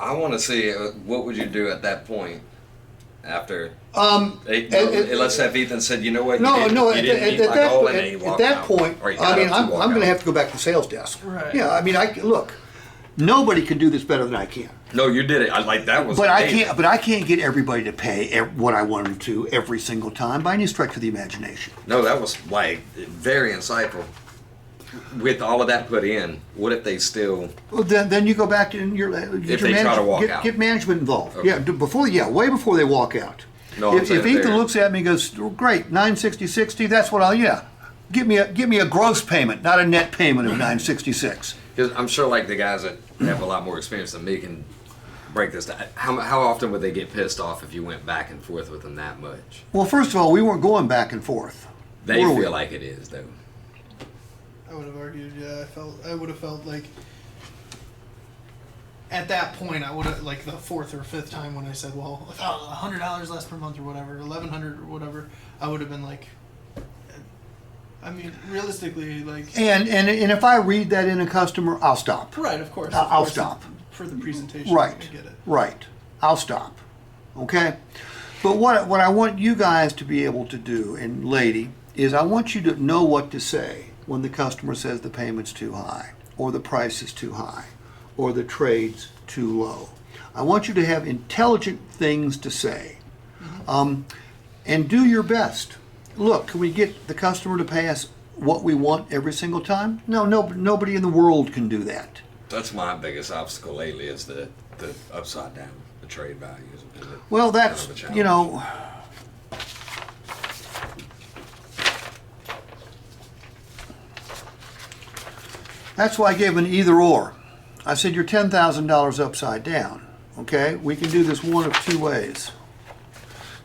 I want to see what would you do at that point after. Let's have Ethan said, you know what? No, you didn't meet my goal, and then you at walked that out. point, Or you I got mean, up to I'm walk going to out. have to go back to the sales desk. Right. Yeah, I mean, look, nobody can do this better than I can. No, you did it. That was. But amazing. I can't get everybody to pay what I want them to every single time by any stretch of the imagination. No, that was like very insightful. With all of that put in, what if they still? Well, then you go back to If they try to walk out. get management involved. Okay. Way before they walk out. No, I'm if saying Ethan they're- looks at me and goes, "Great, 960.60. That's what give me a gross payment, not a net payment of 966." Because I'm sure, like the guys that have a lot more experience than me can break this down. How often would they get pissed off if you went back and forth with them that much? Well, first of all, we weren't going back and forth. They Were we? feel like it is, though. I would have argued, yeah. I would have felt like at that point, I would have, like the fourth or fifth time when I said, well, if $100 less per month or whatever, 1,100 or whatever, I would have been like, I mean, realistically, like. And if I read that in a customer, I'll stop. Right, of course. I'll stop. For the presentation. Right. I get it. Right. I'll stop. Okay? But what I want you guys to be able to do, and lady, is I want you to know what to say when the customer says the payment's too high, or the price is too high, or the trade's too low. I want you to have intelligent things to say. And do your best. Look, can we get the customer to pay us what we want every single time? No, nobody in the world can do that. That's my biggest obstacle lately is the upside down, the trade values. Well, that's, kind of a challenge. you know, that's why I gave an either or. I said you're $10,000 upside down, okay? We can do this one of two ways.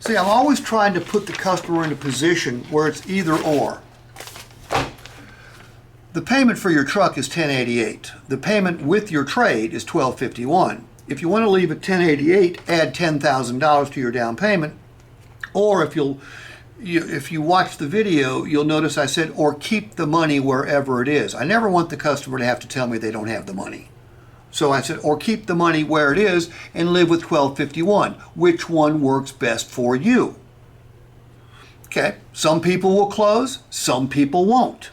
See, I'm always trying to put the customer in a position where it's either or. The payment for your truck is $1,088. The payment with your trade is $1,251. If you want to leave at $1,088, add $10,000 to your down payment. Or if you watch the video, you'll notice I said, or keep the money wherever it is. I never want the customer to have to tell me they don't have the money. So I said, or keep the money where it is and live with $1,251. Which one works best for you? Okay, some people will close, some people won't.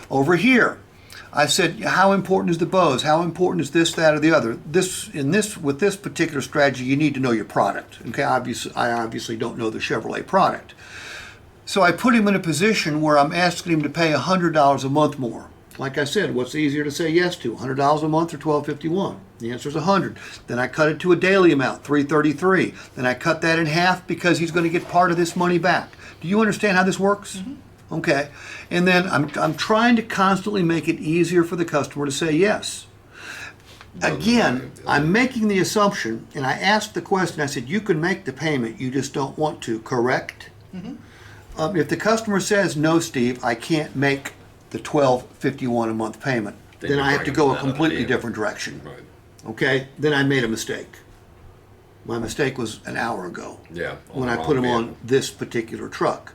Over here, I said, how important is the Bose? How important is this, that, or the other? With this particular strategy, you need to know your product. Okay, I obviously don't know the Chevrolet product. So I put him in a position where I'm asking him to pay $100 a month more. Like I said, what's easier to say yes to, $100 a month or $1,251? The answer is $100. Then I cut it to a daily amount, $333. Then I cut that in half because he's going to get part of this money back. Do you understand how this works? Mm-hmm. Okay, and then I'm trying to constantly make it easier for the customer to say yes. Again, I'm making the assumption, and I asked the question, I said, you can make the payment, you just don't want to, correct? Mm-hmm. If the customer says, no, Steve, I can't make the $1,251 a month payment, then I have to go a completely different direction. Right. Okay, then I made a mistake. My mistake was an hour ago. Yeah. When I put him on this particular truck.